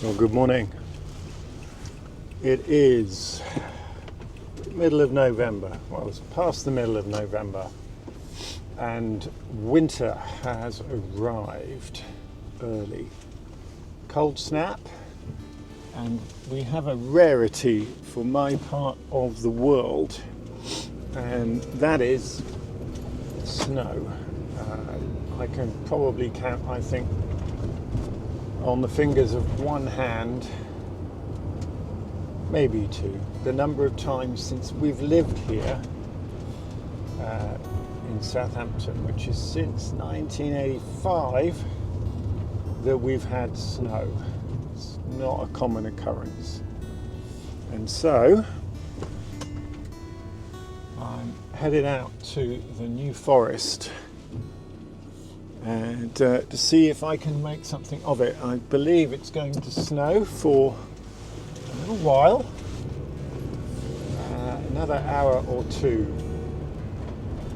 Well, good morning. It is middle of November. Well, it's past the middle of November, and winter has arrived early. Cold snap, and we have a rarity for my part of the world, and that is snow. I can probably count, I think, on the fingers of one hand, maybe two, the number of times since we've lived here in Southampton, which is since 1985, that we've had snow. It's not a common occurrence. And so I'm headed out to the New Forest and to see if I can make something of it. I believe it's going to snow for a little while, another hour or two,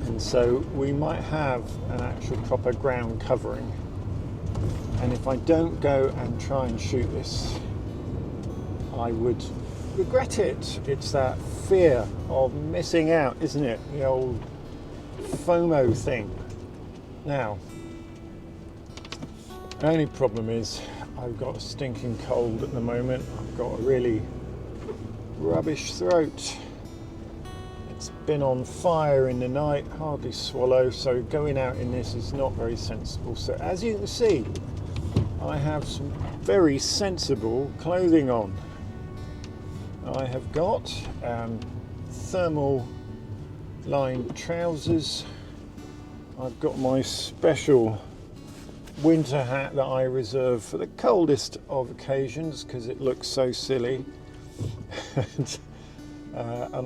and so we might have an actual proper ground covering. And if I don't go and try and shoot this, I would regret it. It's that fear of missing out, isn't it? The old FOMO thing. Now, the only problem is I've got a stinking cold at the moment. I've got a really rubbish throat. It's been on fire in the night, hardly swallow, so going out in this is not very sensible. So as you can see, I have some very sensible clothing on. I have got thermal lined trousers. I've got my special winter hat that I reserve for the coldest of occasions because it looks so silly. And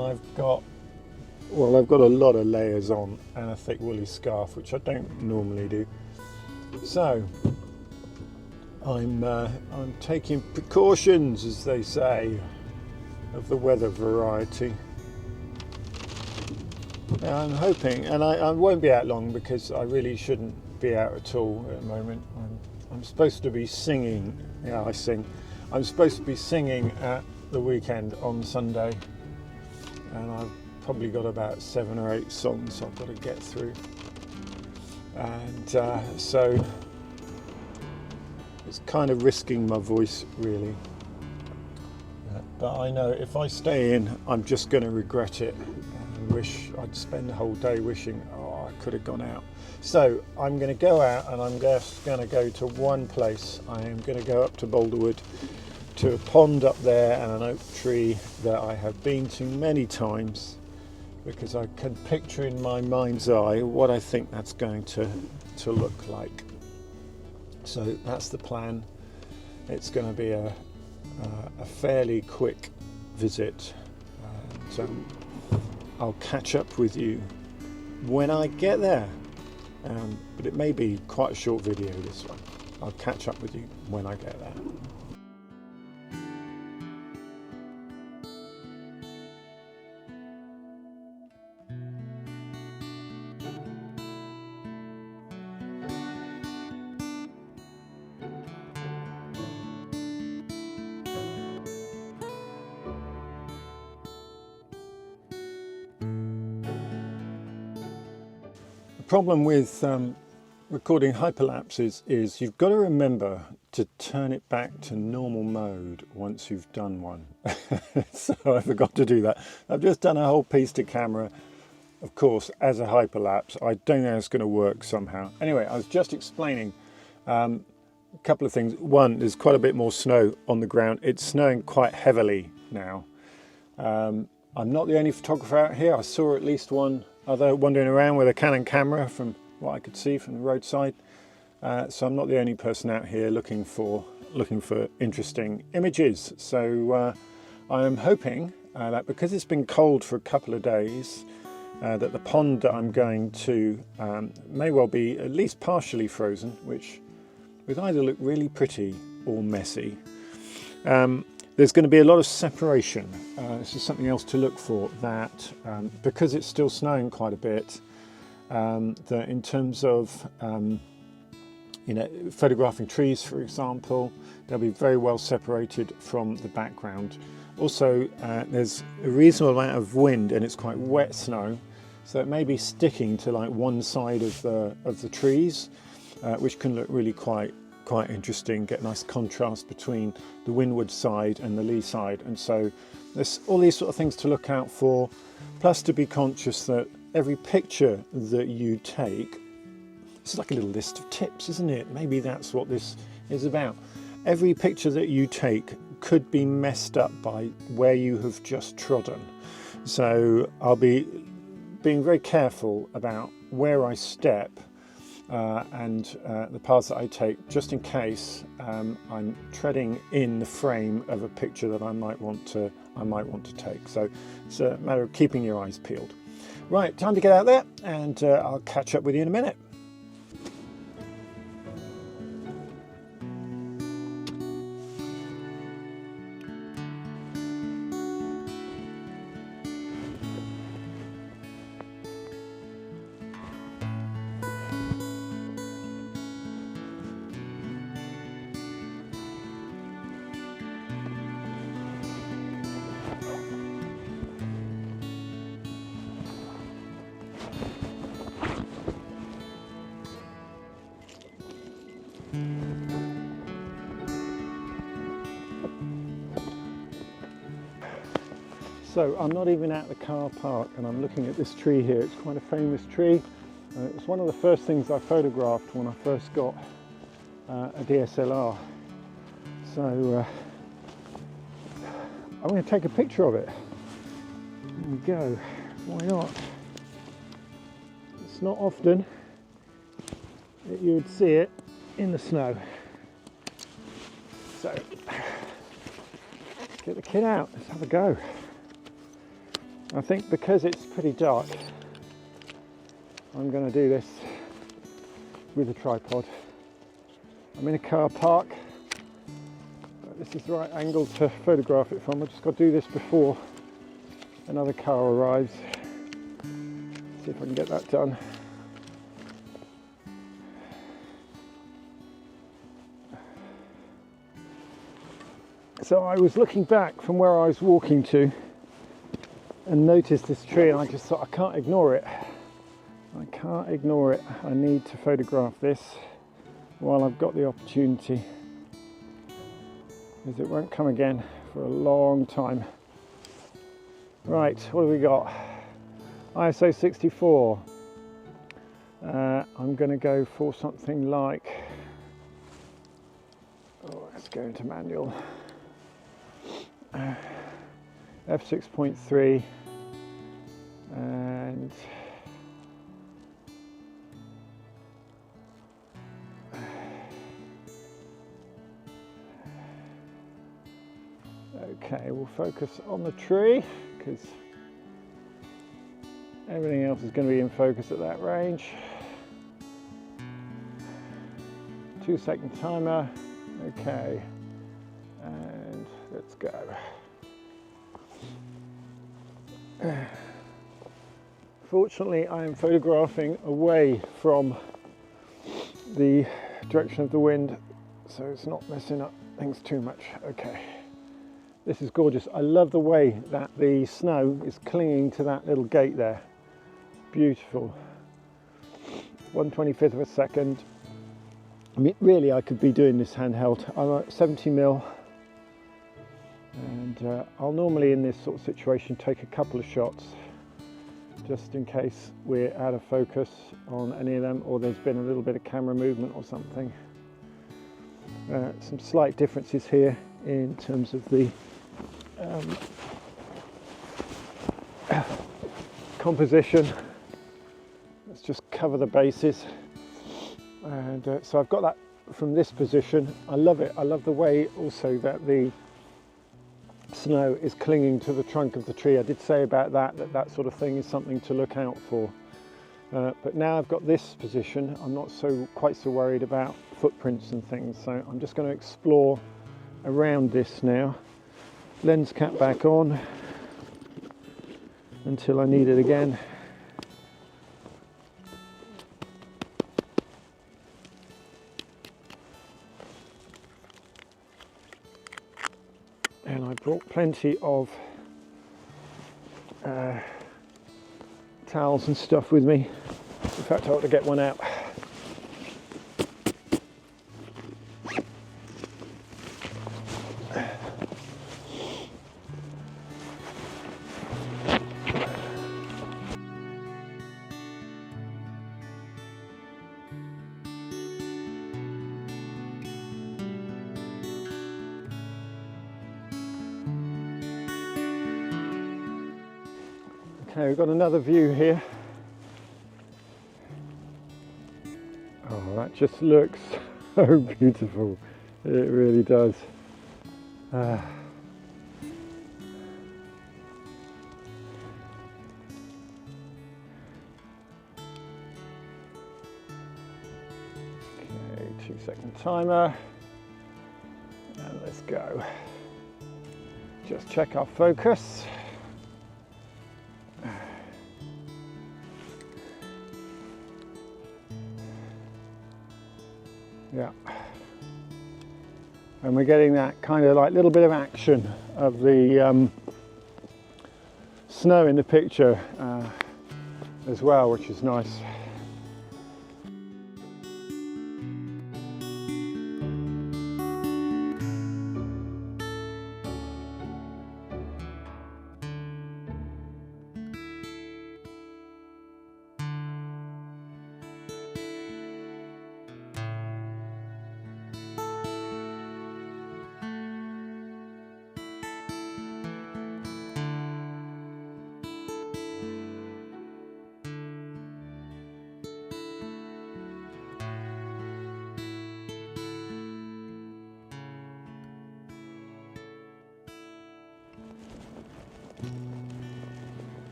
I've got a lot of layers on and a thick woolly scarf, which I don't normally do. So I'm taking precautions, as they say, of the weather variety. Now I'm hoping, and I won't be out long because I really shouldn't be out at all at the moment. I'm supposed to be singing. Yeah, I sing. I'm supposed to be singing at the weekend on Sunday, and I've probably got about 7 or 8 songs I've got to get through, and so it's kind of risking my voice, really. But I know if I stay in, I'm just going to regret it and wish I'd spend the whole day wishing, oh, I could have gone out. So I'm going to go out, and I'm just going to go to one place. I am going to go up to Boulderwood, to a pond up there and an oak tree that I have been to many times, because I can picture in my mind's eye what I think that's going to look like. So that's the plan. It's going to be a fairly quick visit, and I'll catch up with you when I get there. But it may be quite a short video, this one. I'll catch up with you when I get there. The problem with recording hyperlapses is you've got to remember to turn it back to normal mode once you've done one. So I forgot to do that. I've just done a whole piece to camera, of course, as a hyperlapse. I don't know how it's going to work somehow. Anyway, I was just explaining a couple of things. One, there's quite a bit more snow on the ground. It's snowing quite heavily now. I'm not the only photographer out here. I saw at least one other wandering around with a Canon camera from what I could see from the roadside. So I'm not the only person out here looking for interesting images. So I am hoping that because it's been cold for a couple of days, that the pond that I'm going to may well be at least partially frozen, which would either look really pretty or messy. There's going to be a lot of separation. This is something else to look for, that because it's still snowing quite a bit, that in terms of you know, photographing trees, for example, they'll be very well separated from the background. Also, there's a reasonable amount of wind and it's quite wet snow, so it may be sticking to like one side of the trees, which can look really quite interesting, get nice contrast between the windward side and the lee side. And so there's all these sort of things to look out for, plus to be conscious that every picture that you take, it's like a little list of tips, isn't it? Maybe that's what this is about. Every picture that you take could be messed up by where you have just trodden. So I'll be being very careful about where I step and the paths that I take, just in case I'm treading in the frame of a picture that I might want to take. So it's a matter of keeping your eyes peeled. Right, time to get out there, and I'll catch up with you in a minute. So I'm not even at the car park and I'm looking at this tree here. It's quite a famous tree. It was one of the first things I photographed when I first got a DSLR. So I'm going to take a picture of it. There we go. Why not? It's not often that you would see it in the snow. So get the kit out. Let's have a go. I think because it's pretty dark, I'm going to do this with a tripod. I'm in a car park, but this is the right angle to photograph it from. I've just got to do this before another car arrives. See if I can get that done. So I was looking back from where I was walking to and noticed this tree, and I just thought, I can't ignore it. I can't ignore it. I need to photograph this while I've got the opportunity, because it won't come again for a long time. Right, what have we got? ISO 64. I'm going to go for something like, let's go into manual. F6.3 and okay, we'll focus on the tree because everything else is going to be in focus at that range. 2-second timer. Okay, and let's go. Fortunately, I am photographing away from the direction of the wind, so it's not messing up things too much. Okay, this is gorgeous. I love the way that the snow is clinging to that little gate there. Beautiful. 1/25 of a second. I mean, really, I could be doing this handheld. I'm at 70mm. And I'll normally in this sort of situation take a couple of shots just in case we're out of focus on any of them, or there's been a little bit of camera movement or something. Some slight differences here in terms of the composition. Let's just cover the bases. And so I've got that from this position. I love it. I love the way also that the snow is clinging to the trunk of the tree. I did say about that sort of thing is something to look out for. But now I've got this position, I'm not quite so worried about footprints and things. So I'm just going to explore around this now. Lens cap back on until I need it again. and I brought plenty of towels and stuff with me. In fact, I ought to get one out. Okay, we've got another view here. Oh, that just looks so beautiful. It really does. Okay, 2-second timer. And let's go. Just check our focus. Yeah, and we're getting that kind of like little bit of action of the snow in the picture as well, which is nice.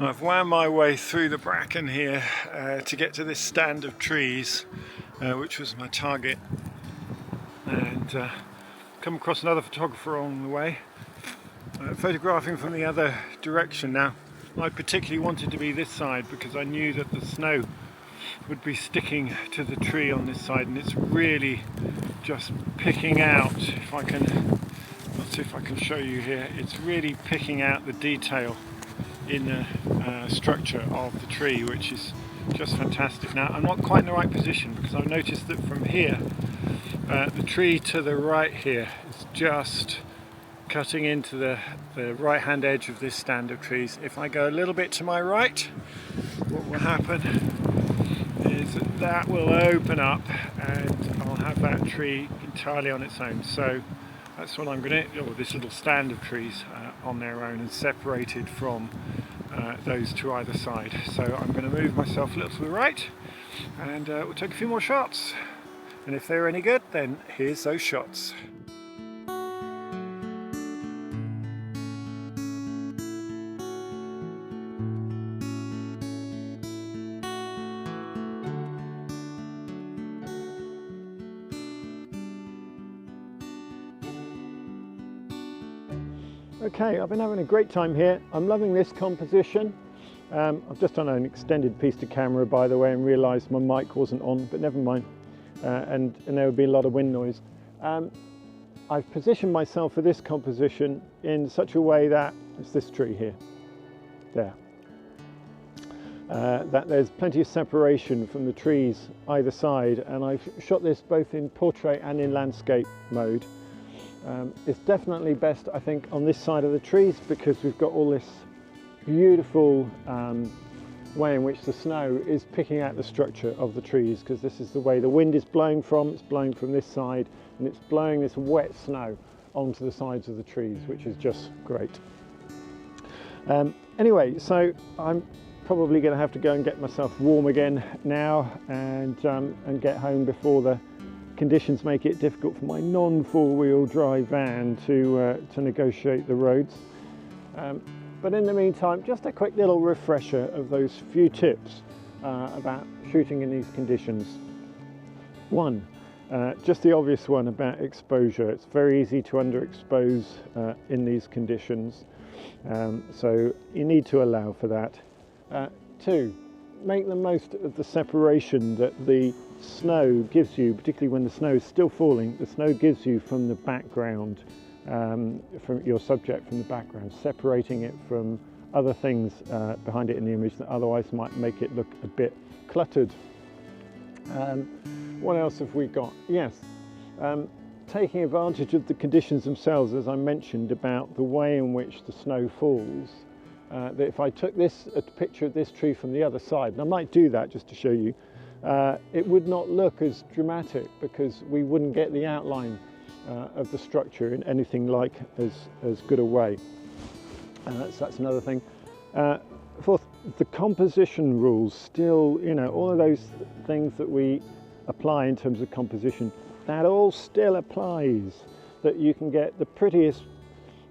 I've wound my way through the bracken here to get to this stand of trees, which was my target, and come across another photographer along the way, photographing from the other direction. Now, I particularly wanted to be this side because I knew that the snow would be sticking to the tree on this side, and it's really just picking out, if I can, let's see if I can show you here, it's really picking out the detail in the structure of the tree, which is just fantastic. Now, I'm not quite in the right position because I've noticed that from here, the tree to the right here is just cutting into the right hand edge of this stand of trees. If I go a little bit to my right, what will happen is that will open up and I'll have that tree entirely on its own. So that's what I'm going to, or this little stand of trees on their own and separated from those to either side. So I'm going to move myself a little to the right and we'll take a few more shots. And if they're any good, then here's those shots. Okay, I've been having a great time here. I'm loving this composition. I've just done an extended piece to camera, by the way, and realised my mic wasn't on, but never mind. And there would be a lot of wind noise. I've positioned myself for this composition in such a way that it's this tree here, there. That there's plenty of separation from the trees either side, and I've shot this both in portrait and in landscape mode. It's definitely best, I think, on this side of the trees because we've got all this beautiful way in which the snow is picking out the structure of the trees, because this is the way the wind is blowing from. It's blowing from this side and it's blowing this wet snow onto the sides of the trees, which is just great. Anyway, so I'm probably going to have to go and get myself warm again now and get home before the conditions make it difficult for my non-four-wheel drive van to negotiate the roads. But in the meantime, just a quick little refresher of those few tips about shooting in these conditions. One, just the obvious one about exposure. It's very easy to underexpose in these conditions, so you need to allow for that. Two, make the most of the separation that the snow gives you, particularly when the snow is still falling. The snow gives you from the background, from your subject from the background, separating it from other things behind it in the image that otherwise might make it look a bit cluttered. What else have we got? Yes, taking advantage of the conditions themselves, as I mentioned about the way in which the snow falls. That if I took a picture of this tree from the other side, and I might do that just to show you, it would not look as dramatic because we wouldn't get the outline of the structure in anything like as good a way. So that's another thing. Fourth, the composition rules still, you know, all of those things that we apply in terms of composition, that all still applies. That you can get the prettiest,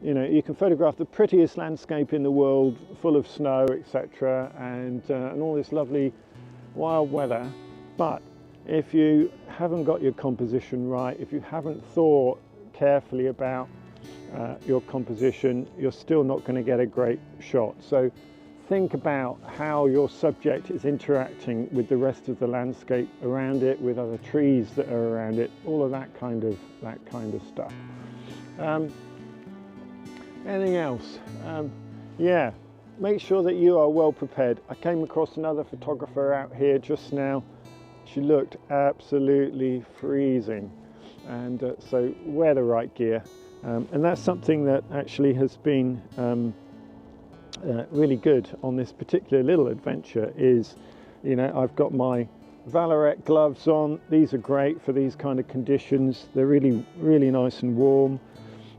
you know, you can photograph the prettiest landscape in the world full of snow, etc., and all this lovely wild weather, but if you haven't got your composition right, if you haven't thought carefully about your composition, you're still not going to get a great shot. So think about how your subject is interacting with the rest of the landscape around it, with other trees that are around it, all of that kind of stuff. Anything else? Yeah, make sure that you are well prepared. I came across another photographer out here just now. She looked absolutely freezing, and so wear the right gear. And that's something that actually has been really good on this particular little adventure is, you know, I've got my Valorec gloves on. These are great for these kind of conditions. They're really, really nice and warm.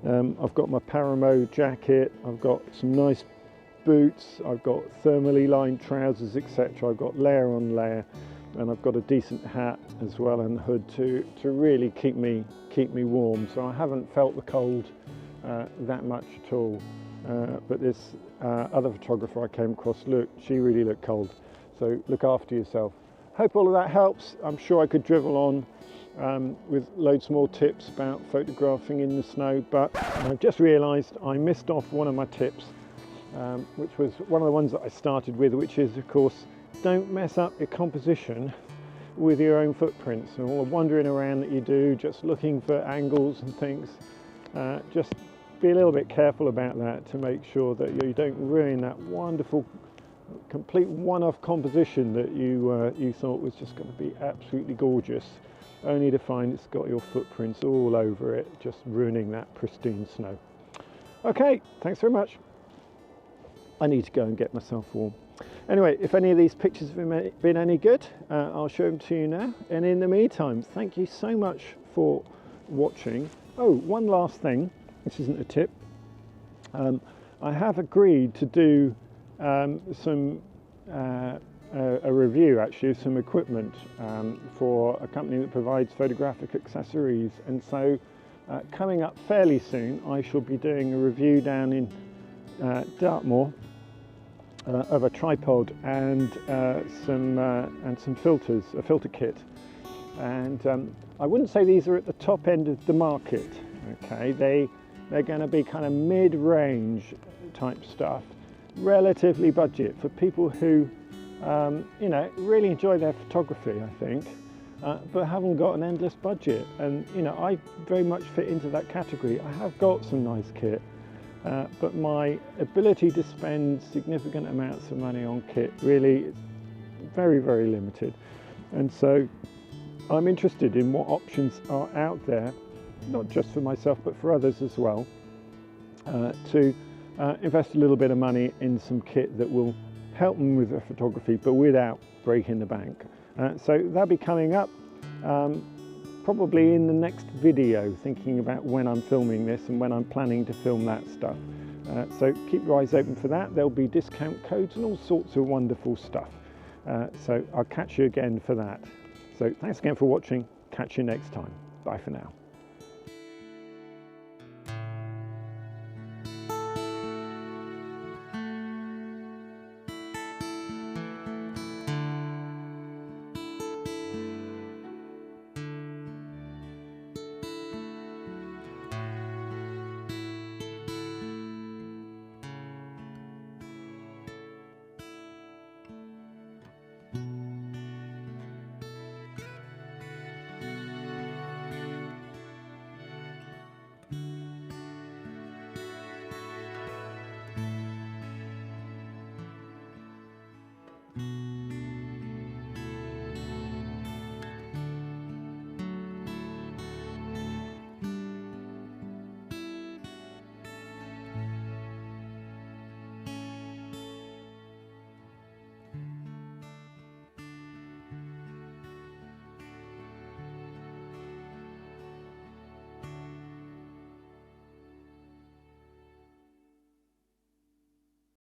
I've got my Paramo jacket. I've got some nice boots. I've got thermally lined trousers, etc. I've got layer on layer, and I've got a decent hat as well and hood to really keep me warm. So I haven't felt the cold that much at all. But this other photographer I came across, she really looked cold. So look after yourself. Hope all of that helps. I'm sure I could drivel on with loads more tips about photographing in the snow, but I've just realised I missed off one of my tips, which was one of the ones that I started with, which is, of course, don't mess up your composition with your own footprints and all the wandering around that you do, just looking for angles and things. Just be a little bit careful about that to make sure that you don't ruin that wonderful, complete one-off composition that you thought was just going to be absolutely gorgeous, only to find it's got your footprints all over it, just ruining that pristine snow. Okay, thanks very much. I need to go and get myself warm. Anyway, if any of these pictures have been any good, I'll show them to you now. And in the meantime, thank you so much for watching. Oh, one last thing. This isn't a tip. I have agreed to do a review actually of some equipment for a company that provides photographic accessories, and so coming up fairly soon I shall be doing a review down in Dartmoor of a tripod and some filters, a filter kit, and I wouldn't say these are at the top end of the market. Okay, they're going to be kind of mid-range type stuff, relatively budget for people who you know, really enjoy their photography, I think, but haven't got an endless budget. And you know, I very much fit into that category. I have got some nice kit, but my ability to spend significant amounts of money on kit really is very, very limited. And so I'm interested in what options are out there, not just for myself but for others as well, to invest a little bit of money in some kit that will help them with their photography, but without breaking the bank. So that'll be coming up probably in the next video, thinking about when I'm filming this and when I'm planning to film that stuff. So keep your eyes open for that. There'll be discount codes and all sorts of wonderful stuff. So I'll catch you again for that. So thanks again for watching. Catch you next time. Bye for now.